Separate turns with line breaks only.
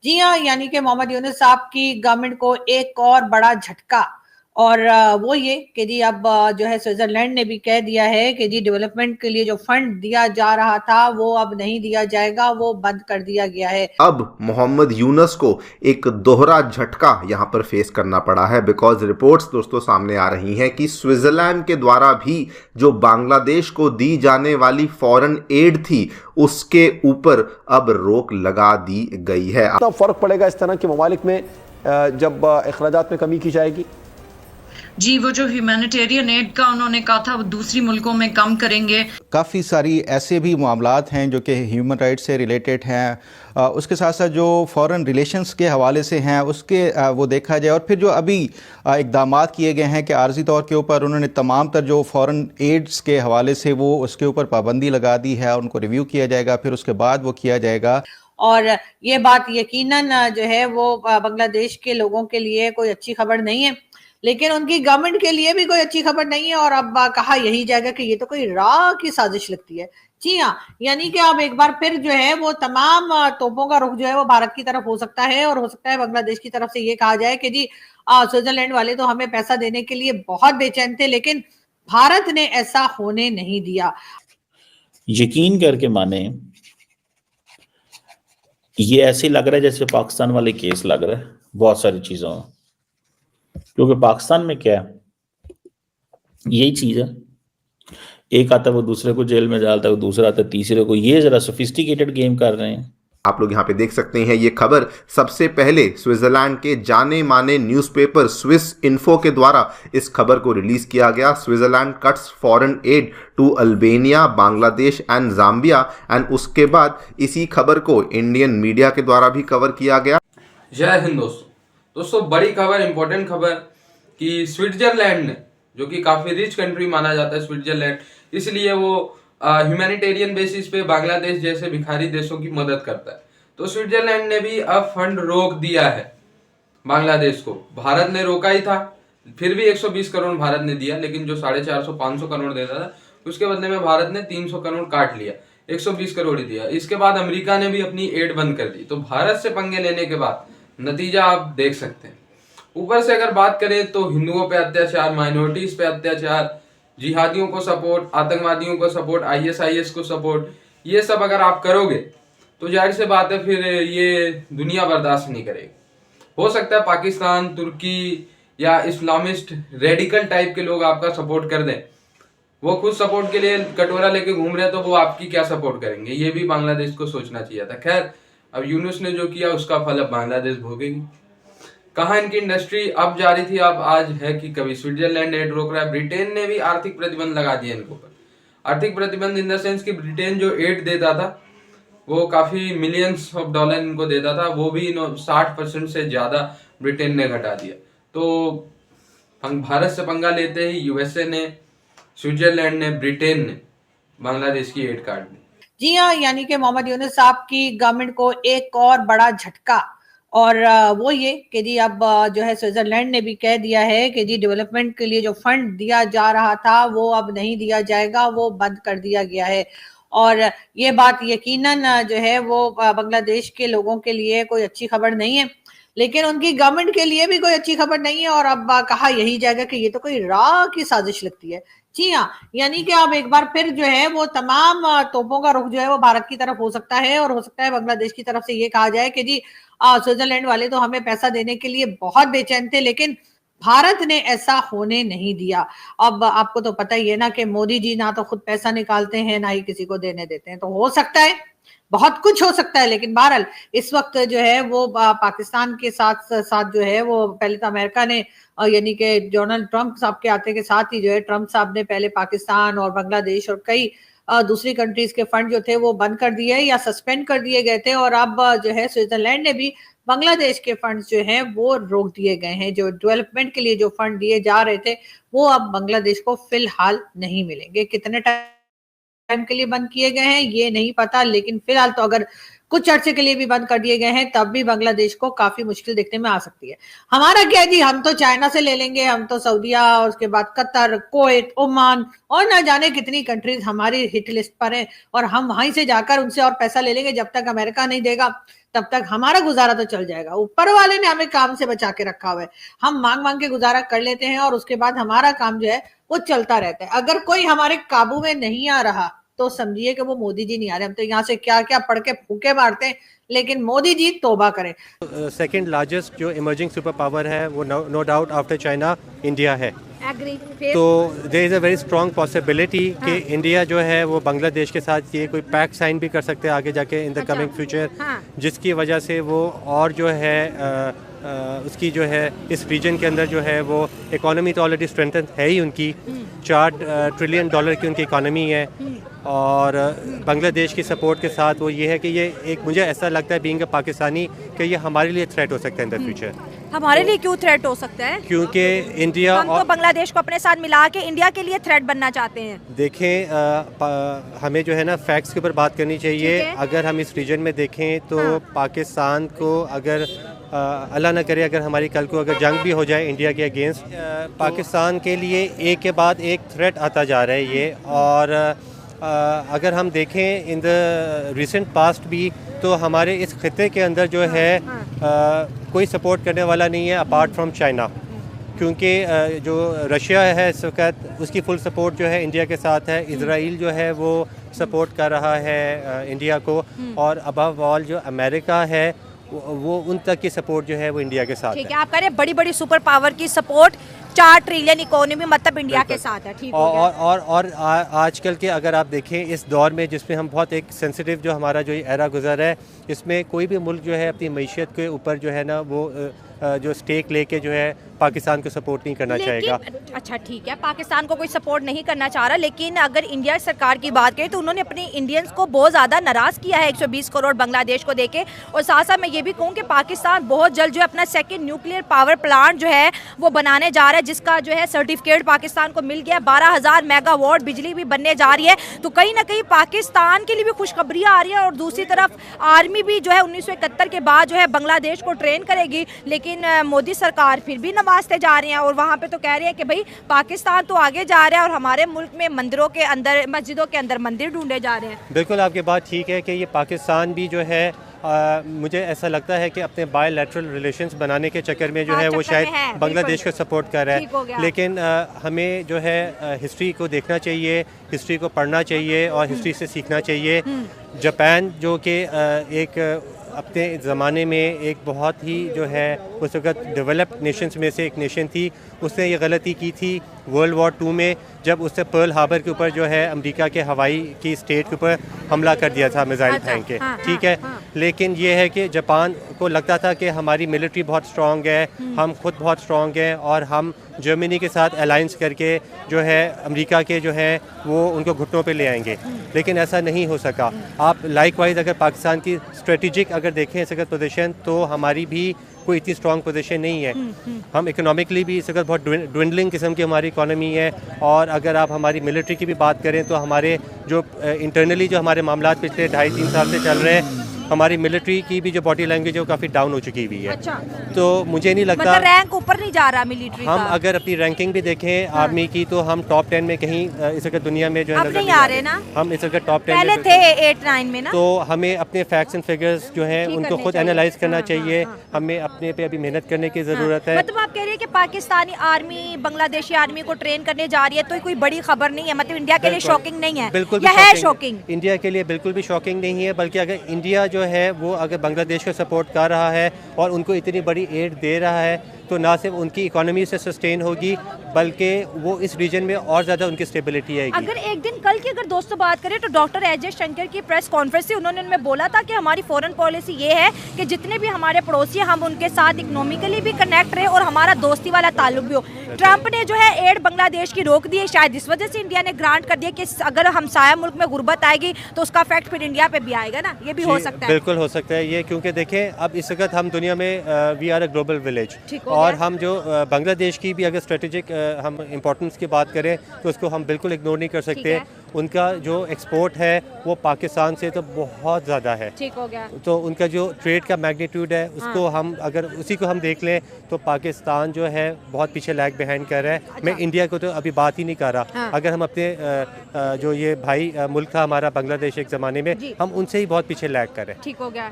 जी हाँ, यानी कि मोहम्मद यूनुस साहब की गवर्नमेंट को एक और बड़ा झटका। और वो ये कि जी अब जो है स्विट्जरलैंड ने भी कह दिया है कि जी डेवलपमेंट के लिए जो फंड दिया जा रहा था वो अब नहीं दिया जाएगा, वो बंद कर दिया गया है।
अब मोहम्मद यूनस को एक दोहरा झटका यहां पर फेस करना पड़ा है, बिकॉज रिपोर्ट्स दोस्तों सामने आ रही हैं कि स्विट्जरलैंड के द्वारा भी जो बांग्लादेश को दी जाने वाली फॉरेन एड थी उसके ऊपर अब रोक लगा दी गई है।
कितना फर्क पड़ेगा इस तरह के ममालिक में जब अखराजात में कमी की जाएगी?
जी, वो जो ह्यूमैनिटेरियन एड का उन्होंने कहा था वो दूसरी मुल्कों में कम करेंगे।
काफ़ी सारी ऐसे भी मामलात हैं जो कि ह्यूमन राइट से रिलेटेड हैं, उसके साथ साथ जो फॉरेन रिलेशंस के हवाले से हैं उसके वो देखा जाए। और फिर जो अभी इक़दामात किए गए हैं कि आर्जी तौर के ऊपर उन्होंने तमाम तर जो फॉरेन एड्स के हवाले से वो उसके ऊपर पाबंदी लगा दी है, उनको रिव्यू किया जाएगा, फिर उसके बाद वो किया जाएगा।
और ये बात यकीनन जो है वो बांग्लादेश के लोगों के लिए कोई अच्छी खबर नहीं है, लेकिन उनकी गवर्नमेंट के लिए भी कोई अच्छी खबर नहीं है। और अब कहा यही जाएगा कि ये तो कोई राह की साजिश लगती है। जी हाँ, यानी कि अब एक बार फिर जो है वो तमाम तोपों का रुख जो है वो भारत की तरफ हो सकता है, और हो सकता है बांग्लादेश की तरफ से ये कहा जाए कि जी स्विट्जरलैंड वाले तो हमें पैसा देने के लिए बहुत बेचैन थे, लेकिन भारत ने ऐसा होने नहीं दिया।
यकीन करके माने, ये ऐसे लग रहा है जैसे पाकिस्तान वाले केस लग रहा है बहुत सारी चीजों में, क्योंकि पाकिस्तान में क्या है, यही चीज है, एक आता है वो दूसरे को जेल में डालता है, वो दूसरा आता है तीसरे को। ये जरा सोफिस्टिकेटेड गेम कर रहे हैं।
आप लोग यहाँ पे देख सकते हैं ये खबर सबसे पहले स्विट्जरलैंड के जाने माने न्यूज़पेपर स्विस इन्फो के द्वारा इस खबर को रिलीज किया गया। Switzerland cuts foreign aid to Albania, Bangladesh and Zambia. And उसके बाद इसी खबर को इंडियन मीडिया के द्वारा भी कवर किया गया।
जय हिंद दोस्तों, बड़ी खबर, इंपॉर्टेंट खबर कि स्विट्जरलैंड ने, जो कि काफी रिच कंट्री माना जाता है स्विट्जरलैंड, इसलिए वो ह्यूमैनिटेरियन बेसिस पे बांग्लादेश जैसे भिखारी देशों की मदद करता है। तो स्विट्जरलैंड ने भी अब फंड रोक दिया है बांग्लादेश को। भारत ने रोका ही था, फिर भी 120 करोड़ भारत ने दिया, लेकिन जो 450-500 करोड़ देता था उसके बदले में भारत ने 300 करोड़ काट लिया, 120 करोड़ ही दिया। इसके बाद अमेरिका ने भी अपनी एड बंद कर दी। तो भारत से पंगे लेने के बाद नतीजा आप देख सकते हैं। ऊपर से अगर बात करें तो हिंदुओं पे अत्याचार, माइनॉरिटीज पे अत्याचार, जिहादियों को सपोर्ट, आतंकवादियों को सपोर्ट, आईएसआईएस को सपोर्ट, ये सब अगर आप करोगे तो जाहिर से बात है फिर ये दुनिया बर्दाश्त नहीं करेगी। हो सकता है पाकिस्तान, तुर्की या इस्लामिस्ट रेडिकल टाइप के लोग आपका सपोर्ट कर दें। वो खुद सपोर्ट के लिए कटोरा लेके घूम रहे हैं, तो वो आपकी क्या सपोर्ट करेंगे, ये भी बांग्लादेश को सोचना चाहिए था। खैर, अब यूनुस ने जो किया उसका फल अब बांग्लादेश भोगेगी। कहाँ इनकी इंडस्ट्री अब जा रही थी, अब आज है कि कभी स्विट्जरलैंड एड रोक रहा है। ब्रिटेन ने भी आर्थिक प्रतिबंध लगा दिए इनके ऊपर। आर्थिक प्रतिबंध इन द सेंस कि ब्रिटेन जो एड देता था वो काफी मिलियंस ऑफ डॉलर इनको देता था, वो भी 60% से ज्यादा ब्रिटेन ने घटा दिया। तो भारत से पंगा लेते ही यूएसए ने, स्विट्जरलैंड ने, ब्रिटेन ने बांग्लादेश की एड काट दी।
जी हाँ, यानी कि मोहम्मद यूनुस साहब की गवर्नमेंट को एक और बड़ा झटका। और वो ये कि जी अब जो है स्विट्जरलैंड ने भी कह दिया है कि जी डेवलपमेंट के लिए जो फंड दिया जा रहा था वो अब नहीं दिया जाएगा, वो बंद कर दिया गया है। और ये बात यकीनन जो है वो बांग्लादेश के लोगों के लिए कोई अच्छी खबर नहीं है, लेकिन उनकी गवर्नमेंट के लिए भी कोई अच्छी खबर नहीं है। और अब कहा यही जाएगा कि ये तो कोई राह की साजिश लगती है। जी हाँ, यानी कि अब एक बार फिर जो है वो तमाम तोपों का रुख जो है वो भारत की तरफ हो सकता है, और हो सकता है बांग्लादेश की तरफ से ये कहा जाए कि जी स्विट्जरलैंड वाले तो हमें पैसा देने के लिए बहुत बेचैन थे, लेकिन भारत ने ऐसा होने नहीं दिया। अब आपको तो पता ही है ना कि मोदी जी ना तो खुद पैसा निकालते हैं, ना ही किसी को देने देते हैं। तो हो सकता है, बहुत कुछ हो सकता है, लेकिन बहरहाल इस वक्त जो है वो पाकिस्तान के साथ साथ जो है वो पहले तो अमेरिका ने यानी कि डोनाल्ड ट्रंप साहब के आते के साथ ही जो है ट्रंप साहब ने पहले पाकिस्तान और बांग्लादेश और कई दूसरी कंट्रीज के फंड जो थे वो बंद कर दिए या सस्पेंड कर दिए गए थे। और अब जो है स्विट्जरलैंड ने भी बांग्लादेश के फंड जो हैं वो रोक दिए गए हैं। जो डेवलपमेंट के लिए जो फंड दिए जा रहे थे वो अब बांग्लादेश को फिलहाल नहीं मिलेंगे। कितने टाइम के लिए बंद किए गए हैं ये नहीं पता, लेकिन फिलहाल तो अगर कुछ अर्से के लिए भी बंद कर दिए गए हैं तब भी बांग्लादेश को काफी मुश्किल देखने में आ सकती है। हमारा क्या है जी, हम तो चाइना से ले लेंगे, हम तो सऊदिया और उसके बाद कतर, कुवैत, ओमान और ना जाने कितनी कंट्रीज हमारी हिट लिस्ट पर है, और हम वहीं से जाकर उनसे और पैसा ले लेंगे जब तक अमेरिका नहीं देगा, तब तक हमारा गुजारा तो चल जाएगा। ऊपर वाले ने हमें काम से बचा के रखा हुआ है, हम मांग मांग के गुजारा कर लेते हैं और उसके बाद हमारा काम जो है वो चलता रहता है। अगर कोई हमारे काबू में नहीं आ रहा तो समझिए कि वो मोदी जी नहीं आ रहे। हम तो यहाँ से क्या क्या पढ़ के फूके मारते हैं, लेकिन मोदी जी तौबा करें।
सेकंड लार्जेस्ट जो इमर्जिंग सुपर पावर है वो no doubt after China India है। तो there is a very strong possibility कि इंडिया जो है वो बांग्लादेश के साथ ये कोई पैक्ट साइन भी कर सकते हैं आगे जाके इन द कमिंग फ्यूचर, जिसकी वजह से वो और जो है उसकी जो है इस रीजन के अंदर जो है वो इकोनॉमी तो ऑलरेडी स्ट्रेंथन है ही उनकी, $4 ट्रिलियन की उनकी इकोनॉमी है। और बांग्लादेश की सपोर्ट के साथ वो ये है कि ये एक मुझे ऐसा लगता है बीइंग अ पाकिस्तानी कि ये हमारे लिए थ्रेट हो सकता है इन द फ्यूचर।
हमारे लिए क्यों थ्रेट हो सकता है?
क्योंकि इंडिया
हम तो बांग्लादेश को अपने साथ मिला के इंडिया के लिए थ्रेट बनना चाहते हैं।
देखें हमें जो है ना फैक्ट्स के ऊपर बात करनी चाहिए। अगर हम इस रीजन में देखें तो पाकिस्तान को अगर अल्लाह ना करे अगर हमारी कल को अगर जंग भी हो जाए इंडिया के अगेंस्ट, पाकिस्तान के लिए एक के बाद एक थ्रेट आता जा रहा है ये। और अगर हम देखें इन द रिसेंट पास्ट भी तो हमारे इस खिते के अंदर जो है कोई सपोर्ट करने वाला नहीं है अपार्ट फ्रॉम चाइना, क्योंकि जो रशिया है इस वक्त उसकी फुल सपोर्ट जो है इंडिया के साथ है। इजराइल जो है वो सपोर्ट कर रहा है इंडिया को, और अबव ऑल जो अमेरिका है वो उन तक की सपोर्ट जो है वो इंडिया के साथ है।
ठीक है, आप कह रहे हैं बड़ी बड़ी सुपर पावर की सपोर्ट 4 ट्रिलियन इकोनॉमी मतलब इंडिया के साथ है। ठीक
और आजकल के अगर आप देखें इस दौर में जिसमें हम बहुत एक सेंसिटिव जो हमारा जो एरा गुजर है, इसमें कोई भी मुल्क जो है अपनी मईशत के ऊपर जो है ना वो जो स्टेक लेके जो है पाकिस्तान को सपोर्ट नहीं करना चाहेगा।
अच्छा ठीक है, पाकिस्तान को कोई सपोर्ट नहीं करना चाह रहा, लेकिन अगर इंडिया सरकार की बात करें तो उन्होंने अपने इंडियंस को बहुत ज़्यादा नाराज़ किया है 120 करोड़ बांग्लादेश को देके। और साथ साथ मैं ये भी कहूँ कि पाकिस्तान बहुत जल्द जो है अपना सेकेंड न्यूक्लियर पावर प्लांट जो है वो बनाने जा रहा है, जिसका जो है सर्टिफिकेट पाकिस्तान को मिल गया। 12,000 मेगावाट बिजली भी बनने जा रही है। तो कहीं ना कहीं पाकिस्तान के लिए भी खुशखबरियाँ आ रही है। और दूसरी तरफ आर्मी भी जो है 1971 के बाद जो है बांग्लादेश को ट्रेन करेगी, लेकिन मोदी सरकार फिर भी नवाजते जा रहे हैं। और वहाँ पे तो कह रहे हैं कि भाई पाकिस्तान तो आगे जा रहा है और हमारे मुल्क में मंदिरों के अंदर मस्जिदों के अंदर मंदिर ढूंढे जा रहे हैं।
बिल्कुल आपकी बात ठीक है कि ये पाकिस्तान भी जो है मुझे ऐसा लगता है कि अपने बायलैटरल रिलेशंस बनाने के चक्कर में जो है वो शायद बांग्लादेश को सपोर्ट कर रहा है। लेकिन हमें जो है हिस्ट्री को देखना चाहिए, हिस्ट्री को पढ़ना चाहिए और हिस्ट्री से सीखना चाहिए। जापान जो कि एक अपने ज़माने में एक बहुत ही जो है उस वक्त डेवलप्ड नेशंस में से एक नेशन थी, उसने ये गलती की थी वर्ल्ड वॉर 2 में, जब उसने पर्ल हार्बर के ऊपर जो है अमेरिका के हवाई की स्टेट के ऊपर हमला कर दिया था मिसाइल फेंक के। ठीक है, लेकिन ये है कि जापान को लगता था कि हमारी मिलिट्री बहुत स्ट्रॉन्ग है, हम खुद बहुत स्ट्रॉन्ग हैं और हम जर्मनी के साथ अलायंस करके जो है अमेरिका के जो है वो उनको घुटनों पे ले आएंगे, लेकिन ऐसा नहीं हो सका। आप लाइकवाइज अगर पाकिस्तान की स्ट्रेटेजिक अगर देखें इस वक्त पोजीशन, तो हमारी भी कोई इतनी स्ट्रॉन्ग पोजीशन नहीं है। हम इकोनॉमिकली भी इस वक्त बहुत ड्विंडलिंग किस्म की हमारी इकोनॉमी है। और अगर आप हमारी मिलिट्री की भी बात करें तो हमारे जो इंटरनली जो हमारे मामला पिछले 2.5-3 साल से चल रहे हैं, हमारी मिलिट्री की भी जो बॉडी लैंग्वेज है वो काफ़ी डाउन हो चुकी हुई है।
अच्छा।
तो मुझे नहीं लगता
मतलब रैंक ऊपर नहीं जा रहा मिलिट्री का।
हम अगर अपनी रैंकिंग भी देखें आर्मी की तो हम टॉप 10 में कहीं इस वक्त दुनिया में जो है
नहीं आ रहे ना,
हम इस वक्त टॉप 10
पहले थे 8-9 में ना।
तो हमें अपने फैक्ट्स एंड फिगर्स जो है उनको खुद एनालाइज करना चाहिए। हमें अपने पे अभी मेहनत करने की जरूरत है।
मतलब आप कह रहे हैं कि पाकिस्तानी आर्मी बांग्लादेशी आर्मी को ट्रेन करने जा रही है, तो कोई बड़ी खबर नहीं है, मतलब इंडिया के लिए शॉकिंग नहीं है।
बिल्कुल
है शॉकिंग,
इंडिया के लिए बिल्कुल भी शॉकिंग नहीं है। बल्कि अगर इंडिया जो है वो अगर बांग्लादेश को सपोर्ट कर रहा है और उनको इतनी बड़ी एड दे रहा है, तो ना सिर्फ उनकी इकोनॉमी से सस्टेन होगी बल्कि वो इस रीजन में और ज़्यादा उनकी स्टेबिलिटी आएगी।
अगर एक दिन कल की अगर दोस्तों बात करें तो डॉक्टर एस जयशंकर की प्रेस कॉन्फ्रेंस थी, उन्होंने उनमें बोला था कि हमारी फॉरेन पॉलिसी ये है कि जितने भी हमारे पड़ोसी हैं हम उनके साथ इकोनॉमिकली भी कनेक्ट रहे और हमारा दोस्ती वाला ताल्लुक भी हो। ट्रंप ने जो है एड बांग्लादेश की रोक दी है, शायद इस वजह से इंडिया ने ग्रांट कर दिया कि अगर हमसाया मुल्क में गुर्बत आएगी तो उसका इफेक्ट फिर इंडिया पे भी आएगा ना, ये भी हो सकता है।
बिल्कुल हो सकता है ये, क्योंकि देखें अब इस वक्त हम दुनिया में we are a global village, और हम जो बांग्लादेश की भी अगर स्ट्रेटेजिक हम इम्पोर्टेंस की बात करें तो उसको हम बिल्कुल इग्नोर नहीं कर सकते। उनका जो एक्सपोर्ट है वो पाकिस्तान से तो बहुत ज़्यादा है।
ठीक हो गया।
तो उनका जो ट्रेड का मैग्नीट्यूड है उसको हम अगर उसी को हम देख लें तो पाकिस्तान जो है बहुत पीछे लैग बिहाइंड कर रहा है। अच्छा। मैं इंडिया को तो अभी बात ही नहीं कर रहा। अगर हम अपने जो ये भाई मुल्क था हमारा बांग्लादेश एक ज़माने में, हम उनसे ही बहुत पीछे लैग कर रहे हैं।
ठीक हो गया।